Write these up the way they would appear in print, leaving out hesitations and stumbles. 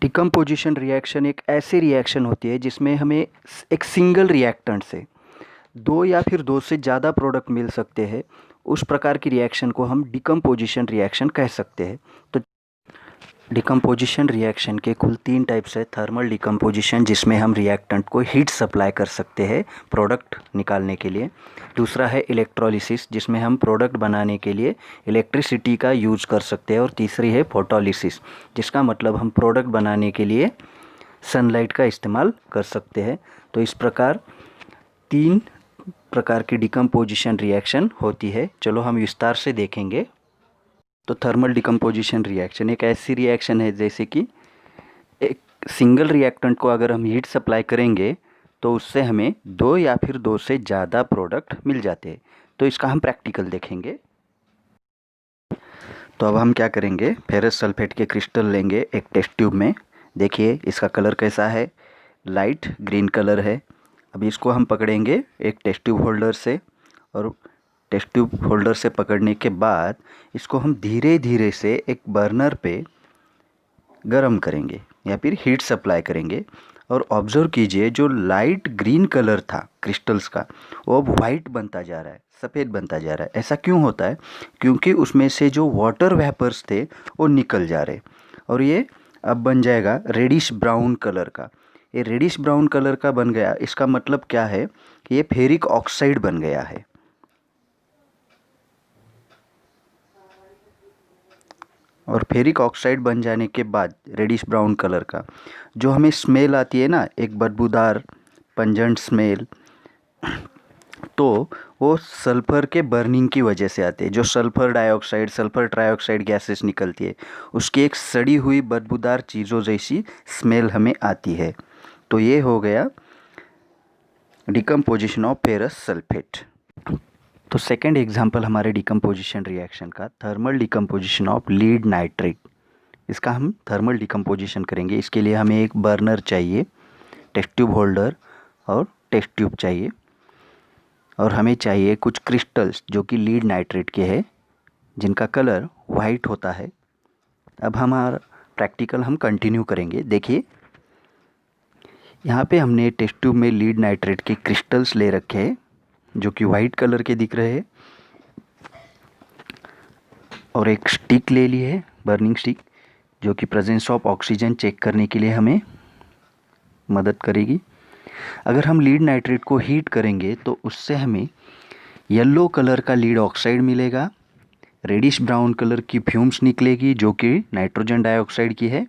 Decomposition reaction एक ऐसी reaction होती है जिसमें हमें एक सिंगल रिएक्टेंट से दो या फिर दो से ज़्यादा प्रोडक्ट मिल सकते हैं। उस प्रकार की रिएक्शन को हम डिकम्पोजिशन रिएक्शन कह सकते हैं। तो डिकम्पोजिशन रिएक्शन के कुल 3 टाइप्स है। थर्मल डिकम्पोजिशन, जिसमें हम रिएक्टेंट को हीट सप्लाई कर सकते हैं प्रोडक्ट निकालने के लिए। दूसरा है इलेक्ट्रोलिसिस, जिसमें हम प्रोडक्ट बनाने के लिए इलेक्ट्रिसिटी का यूज़ कर सकते हैं। और तीसरी है फोटोलिसिस, जिसका मतलब हम प्रोडक्ट बनाने के लिए सनलाइट का इस्तेमाल कर सकते हैं। तो इस प्रकार 3 प्रकार की डिकम्पोजिशन रिएक्शन होती है। चलो हम विस्तार से देखेंगे। तो थर्मल डिकम्पोजिशन रिएक्शन एक ऐसी रिएक्शन है जैसे कि एक सिंगल रिएक्टेंट को अगर हम हीट सप्लाई करेंगे तो उससे हमें 2 या फिर 2 से ज़्यादा प्रोडक्ट मिल जाते हैं। तो इसका हम प्रैक्टिकल देखेंगे। तो अब हम क्या करेंगे, फेरस सल्फेट के क्रिस्टल लेंगे एक टेस्ट ट्यूब में। देखिए इसका कलर कैसा है, लाइट ग्रीन कलर है। अभी इसको हम पकड़ेंगे एक टेस्ट ट्यूब होल्डर से, और टेस्ट ट्यूब होल्डर से पकड़ने के बाद इसको हम धीरे धीरे से एक बर्नर पे गरम करेंगे या फिर हीट सप्लाई करेंगे। और ऑब्ज़र्व कीजिए, जो लाइट ग्रीन कलर था क्रिस्टल्स का, वो अब वाइट बनता जा रहा है, सफ़ेद बनता जा रहा है। ऐसा क्यों होता है? क्योंकि उसमें से जो वाटर वेपर्स थे वो निकल जा रहे, और ये अब बन जाएगा रेडिश ब्राउन कलर का। ये रेडिश ब्राउन कलर का बन गया, इसका मतलब क्या है कि ये फेरिक ऑक्साइड बन गया है। और फेरिक ऑक्साइड बन जाने के बाद रेडिश ब्राउन कलर का जो हमें स्मेल आती है ना, एक बदबूदार पंजेंट स्मेल, तो वो सल्फ़र के बर्निंग की वजह से आते हैं। जो sulphur dioxide, sulphur trioxide gases निकलती है, उसकी एक सड़ी हुई बदबूदार चीज़ों जैसी स्मेल हमें आती है। तो ये हो गया डिकम्पोजिशन ऑफ फेरस सल्फेट। तो सेकेंड एग्जाम्पल हमारे डिकम्पोजिशन रिएक्शन का, thermal decomposition of lead nitrate. इसका हम थर्मल डिकम्पोजिशन करेंगे। इसके लिए हमें एक बर्नर चाहिए, टेस्ट ट्यूब होल्डर और टेस्ट ट्यूब चाहिए, और हमें चाहिए कुछ क्रिस्टल्स जो कि लीड नाइट्रेट के हैं, जिनका कलर वाइट होता है। अब हमारा प्रैक्टिकल हम कंटिन्यू करेंगे। देखिए यहाँ पे हमने टेस्ट ट्यूब में लीड नाइट्रेट के क्रिस्टल्स ले रखे हैं जो कि वाइट कलर के दिख रहे हैं, और एक स्टिक ले ली है, बर्निंग स्टिक, जो कि प्रेजेंस ऑफ ऑक्सीजन चेक करने के लिए हमें मदद करेगी। अगर हम लीड नाइट्रेट को हीट करेंगे तो उससे हमें येलो कलर का लीड ऑक्साइड मिलेगा, रेडिश ब्राउन कलर की फ्यूम्स निकलेगी जो कि नाइट्रोजन डाइऑक्साइड की है,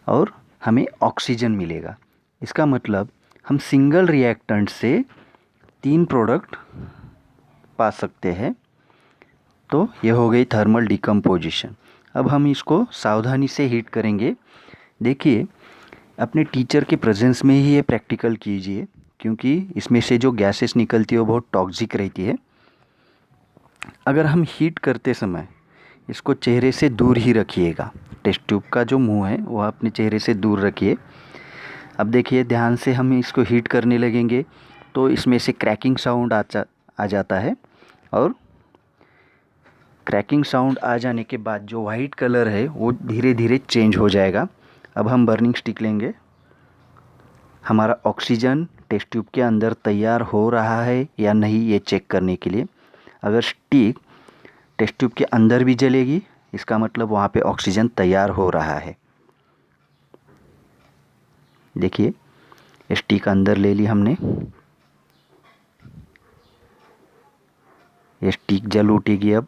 और हमें ऑक्सीजन मिलेगा। इसका मतलब हम सिंगल रिएक्टेंट से 3 प्रोडक्ट पा सकते हैं। तो ये हो गई थर्मल डिकम्पोजिशन। अब हम इसको सावधानी से हीट करेंगे। देखिए अपने टीचर के प्रेजेंस में ही ये प्रैक्टिकल कीजिए, क्योंकि इसमें से जो गैसेस निकलती है वो बहुत टॉक्सिक रहती है। अगर हम हीट करते समय इसको चेहरे से दूर ही रखिएगा, टेस्ट ट्यूब का जो मुंह है वो अपने चेहरे से दूर रखिए। अब देखिए ध्यान से हम इसको हीट करने लगेंगे तो इसमें से क्रैकिंग साउंड आ जाता है, और क्रैकिंग साउंड आ जाने के बाद जो वाइट कलर है वो धीरे धीरे चेंज हो जाएगा। अब हम बर्निंग स्टिक लेंगे। हमारा ऑक्सीजन टेस्ट ट्यूब के अंदर तैयार हो रहा है या नहीं ये चेक करने के लिए। अगर स्टिक टेस्ट ट्यूब के अंदर भी जलेगी, इसका मतलब वहाँ पे ऑक्सीजन तैयार हो रहा है। देखिए स्टिक अंदर ले ली हमने, ये स्टिक जल उठेगी। अब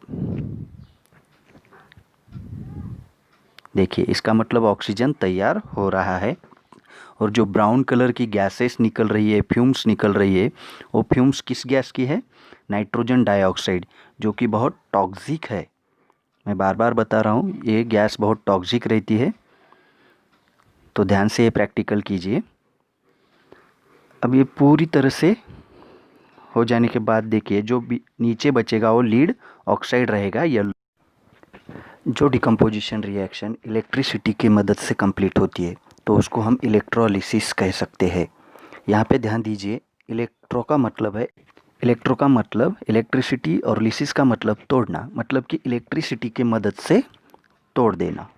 देखिए इसका मतलब ऑक्सीजन तैयार हो रहा है। और जो ब्राउन कलर की गैसेस निकल रही है, फ्यूम्स निकल रही है, वो फ्यूम्स किस गैस की है? नाइट्रोजन डाइऑक्साइड, जो कि बहुत टॉक्सिक है। मैं बार बार बता रहा हूँ, ये गैस बहुत टॉक्सिक रहती है। तो ध्यान से ये प्रैक्टिकल कीजिए। अब ये पूरी तरह से हो जाने के बाद देखिए जो नीचे बचेगा वो लीड ऑक्साइड रहेगा, येलो। जो डिकम्पोजिशन रिएक्शन इलेक्ट्रिसिटी की मदद से कंप्लीट होती है तो उसको हम इलेक्ट्रोलिसिस कह सकते हैं। यहाँ पे ध्यान दीजिए, इलेक्ट्रो का मतलब इलेक्ट्रिसिटी, और लिसिस का मतलब तोड़ना, मतलब कि इलेक्ट्रिसिटी की मदद से तोड़ देना।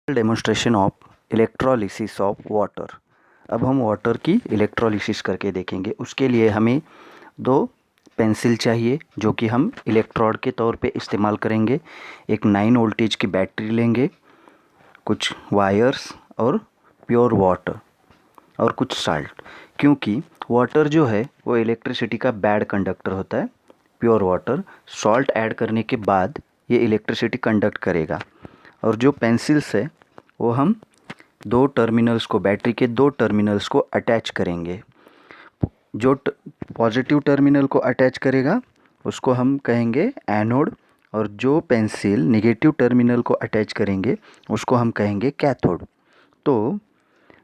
Demonstration of electrolysis of water. अब हम वाटर की इलेक्ट्रोलिसिस करके देखेंगे। उसके लिए हमें दो पेंसिल चाहिए जो कि हम इलेक्ट्रोड के तौर पे इस्तेमाल करेंगे। एक 9 वोल्टेज की बैटरी लेंगे, कुछ वायर्स और प्योर वाटर और कुछ साल्ट, क्योंकि वाटर जो है वो इलेक्ट्रिसिटी का बैड कंडक्टर होता है। प्योर वाटर सॉल्ट ऐड करने के बाद ये इलेक्ट्रिसिटी कंडक्ट करेगा। और जो पेंसिल्स है वो हम दो टर्मिनल्स को, बैटरी के दो टर्मिनल्स को अटैच करेंगे। जो पॉजिटिव टर्मिनल को अटैच करेगा उसको हम कहेंगे एनोड, और जो पेंसिल नेगेटिव टर्मिनल को अटैच करेंगे उसको हम कहेंगे कैथोड। तो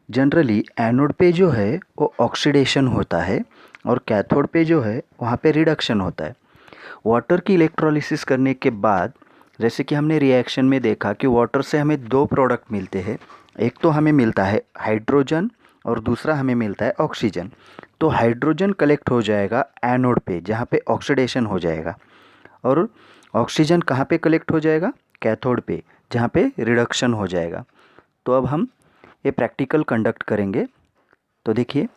जनरली एनोड पे जो है वो ऑक्सीडेशन होता है और कैथोड पे जो है वहाँ पे रिडक्शन होता है। वाटर की इलेक्ट्रोलिसिस करने के बाद जैसे कि हमने रिएक्शन में देखा कि वाटर से हमें दो प्रोडक्ट मिलते हैं। एक तो हमें मिलता है हाइड्रोजन और दूसरा हमें मिलता है ऑक्सीजन। तो हाइड्रोजन कलेक्ट हो जाएगा एनोड पे जहाँ पे ऑक्सीडेशन हो जाएगा, और ऑक्सीजन कहाँ पे कलेक्ट हो जाएगा? कैथोड पे जहाँ पे रिडक्शन हो जाएगा। तो अब हम ये प्रैक्टिकल कंडक्ट करेंगे। तो देखिए,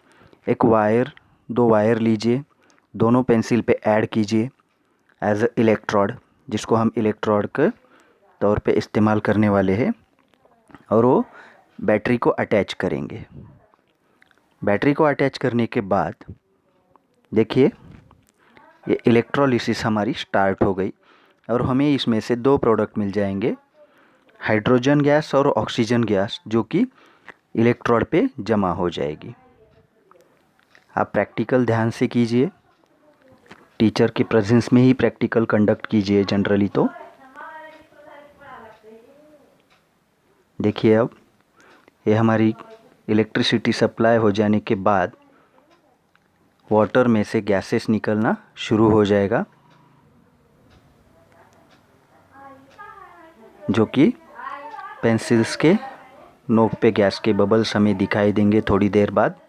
एक वायर, दो वायर लीजिए, दोनों पेंसिल पे ऐड कीजिए एज अ इलेक्ट्रोड, जिसको हम इलेक्ट्रोड के तौर पे इस्तेमाल करने वाले हैं, और वो बैटरी को अटैच करेंगे। बैटरी को अटैच करने के बाद देखिए ये इलेक्ट्रोलिसिस हमारी स्टार्ट हो गई और हमें इसमें से दो प्रोडक्ट मिल जाएंगे, हाइड्रोजन गैस और ऑक्सीजन गैस, जो कि इलेक्ट्रोड पे जमा हो जाएगी। आप प्रैक्टिकल ध्यान से कीजिए, टीचर की प्रेजेंस में ही प्रैक्टिकल कंडक्ट कीजिए जनरली। तो देखिए अब ये हमारी इलेक्ट्रिसिटी सप्लाई हो जाने के बाद वाटर में से गैसेस निकलना शुरू हो जाएगा, जो कि पेंसिल्स के नोक पे गैस के बबल्स हमें दिखाई देंगे थोड़ी देर बाद।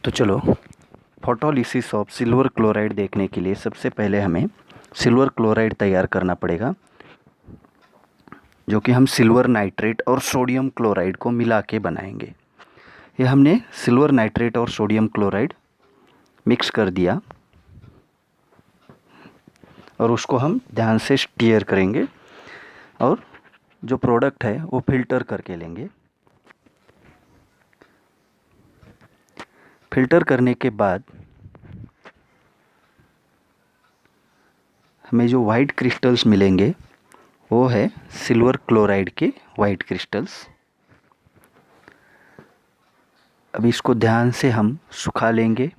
तो चलो, फोटोलिसिस ऑफ सिल्वर क्लोराइड देखने के लिए सबसे पहले हमें सिल्वर क्लोराइड तैयार करना पड़ेगा, जो कि हम सिल्वर नाइट्रेट और सोडियम क्लोराइड को मिला के बनाएंगे। ये हमने सिल्वर नाइट्रेट और सोडियम क्लोराइड मिक्स कर दिया और उसको हम ध्यान से स्टीयर करेंगे और जो प्रोडक्ट है वो फिल्टर करके लेंगे। फिल्टर करने के बाद हमें जो वाइट क्रिस्टल्स मिलेंगे वो है सिल्वर क्लोराइड के वाइट क्रिस्टल्स। अब इसको ध्यान से हम सुखा लेंगे,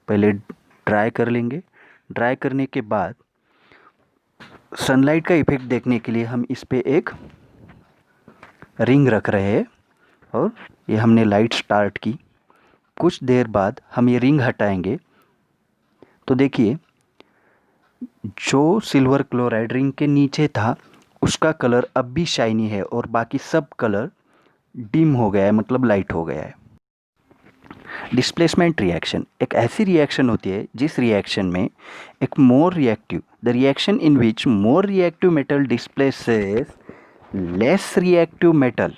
पहले ड्राई कर लेंगे। ड्राई करने के बाद सनलाइट का इफेक्ट देखने के लिए हम इस पे एक रिंग रख रहे हैं और ये हमने लाइट स्टार्ट की। कुछ देर बाद हम ये रिंग हटाएंगे तो देखिए जो सिल्वर क्लोराइड रिंग के नीचे था उसका कलर अब भी शाइनी है और बाकी सब कलर डिम हो गया है, मतलब लाइट हो गया है। डिस्प्लेसमेंट रिएक्शन एक ऐसी रिएक्शन होती है जिस रिएक्शन में एक more reactive, the reaction in which more reactive metal displaces less reactive metal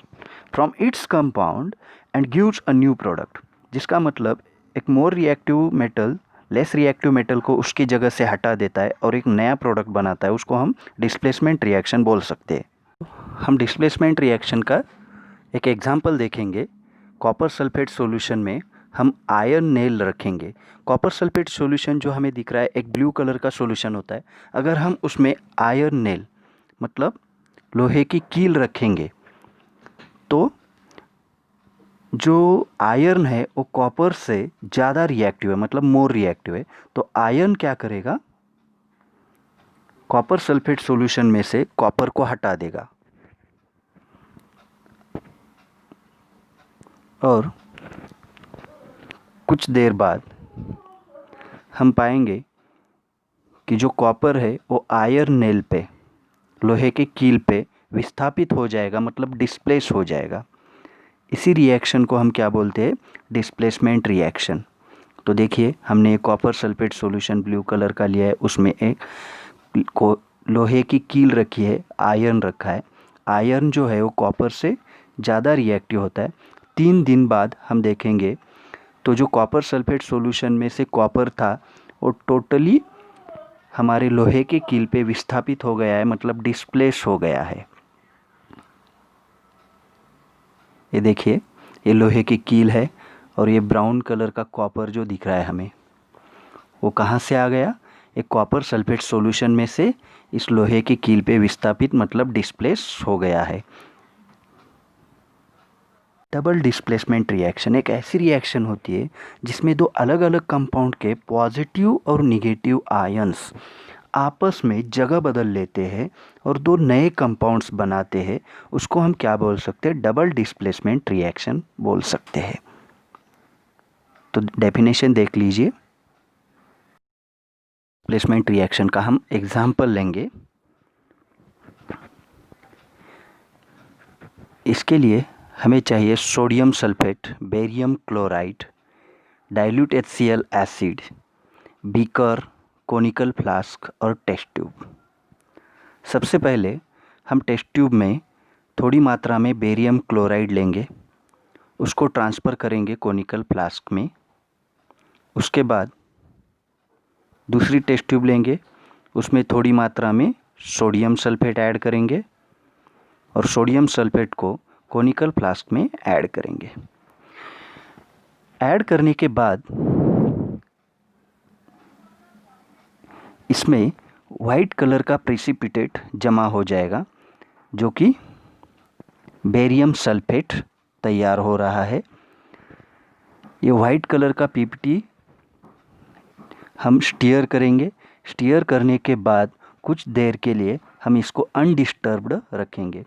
from its compound and gives a new product. जिसका मतलब एक more reactive metal less reactive metal को उसकी जगह से हटा देता है और एक नया प्रोडक्ट बनाता है, उसको हम डिस्प्लेसमेंट रिएक्शन बोल सकते हैं। हम डिस्प्लेसमेंट रिएक्शन का एक एग्जांपल देखेंगे। कॉपर सल्फेट सॉल्यूशन में हम आयरन नेल रखेंगे। कॉपर सल्फेट सॉल्यूशन जो हमें दिख रहा है एक ब्लू कलर का सॉल्यूशन होता है। अगर हम उसमें आयरन नेल मतलब लोहे की कील रखेंगे तो जो आयरन है वो कॉपर से ज़्यादा रिएक्टिव है, मतलब मोर रिएक्टिव है। तो आयरन क्या करेगा, कॉपर सल्फेट सॉल्यूशन में से कॉपर को हटा देगा और कुछ देर बाद हम पाएंगे कि जो कॉपर है वो आयरन नेल पे लोहे के कील पे विस्थापित हो जाएगा, मतलब डिस्प्लेस हो जाएगा। इसी रिएक्शन को हम क्या बोलते हैं? Displacement reaction. तो देखिए, हमने एक copper sulphate solution blue colour का लिया है, उसमें एक लोहे की कील रखी है, आयरन रखा है। आयरन जो है वो कॉपर से ज़्यादा रिएक्टिव होता है। 3 दिन बाद हम देखेंगे तो जो कॉपर सल्फेट सॉल्यूशन में से कॉपर था वो टोटली हमारे लोहे के कील पे विस्थापित हो गया है, मतलब डिस्प्लेस हो गया है। ये देखिए, ये लोहे की कील है और ये ब्राउन कलर का कॉपर जो दिख रहा है हमें, वो कहाँ से आ गया? एक कॉपर सल्फेट सॉल्यूशन में से इस लोहे की कील पे विस्थापित, मतलब डिस्प्लेस हो गया है। डबल डिस्प्लेसमेंट रिएक्शन एक ऐसी रिएक्शन होती है जिसमें दो अलग अलग कंपाउंड के पॉजिटिव और निगेटिव आयंस आपस में जगह बदल लेते हैं और दो नए कंपाउंड्स बनाते हैं। उसको हम क्या बोल सकते हैं? डबल डिस्प्लेसमेंट रिएक्शन बोल सकते हैं। तो डेफिनेशन देख लीजिए। डिस्प्लेसमेंट रिएक्शन का हम एग्जाम्पल लेंगे। इसके लिए हमें चाहिए sodium sulphate, barium chloride, dilute HCl acid, beaker, conical flask और टेस्ट ट्यूब। सबसे पहले हम टेस्ट ट्यूब में थोड़ी मात्रा में बेरियम क्लोराइड लेंगे, उसको ट्रांसफ़र करेंगे कोनिकल फ्लास्क में। उसके बाद दूसरी टेस्ट ट्यूब लेंगे, उसमें थोड़ी मात्रा में सोडियम सल्फेट ऐड करेंगे और सोडियम सल्फेट को कोनिकल फ्लास्क में ऐड करेंगे। ऐड करने के बाद इसमें वाइट कलर का प्रेसिपिटेट जमा हो जाएगा, जो कि बेरियम सल्फेट तैयार हो रहा है। ये वाइट कलर का पीपीटी हम स्टीयर करेंगे। स्टीयर करने के बाद कुछ देर के लिए हम इसको अनडिस्टर्ब्ड रखेंगे।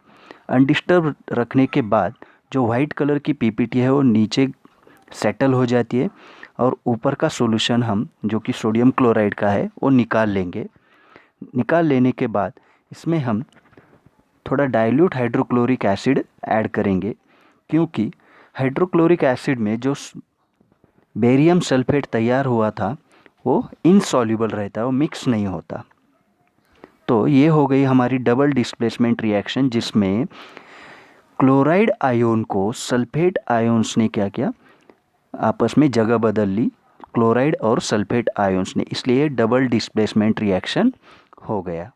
अनडिस्टर्ब रखने के बाद जो वाइट कलर की पीपीटी है वो नीचे सेटल हो जाती है और ऊपर का सॉल्यूशन हम, जो कि सोडियम क्लोराइड का है, वो निकाल लेंगे। निकाल लेने के बाद इसमें हम थोड़ा डाइल्यूट हाइड्रोक्लोरिक एसिड ऐड करेंगे, क्योंकि हाइड्रोक्लोरिक एसिड में जो बेरियम सल्फेट तैयार हुआ था वो इनसॉल्युबल रहता है, वो मिक्स नहीं होता। तो ये हो गई हमारी डबल डिस्प्लेसमेंट रिएक्शन, जिसमें क्लोराइड आयोन को सल्फेट आयोन्स ने क्या किया? आपस में जगह बदल ली, क्लोराइड और सल्फेट आयोन्स ने, इसलिए डबल डिस्प्लेसमेंट रिएक्शन हो गया।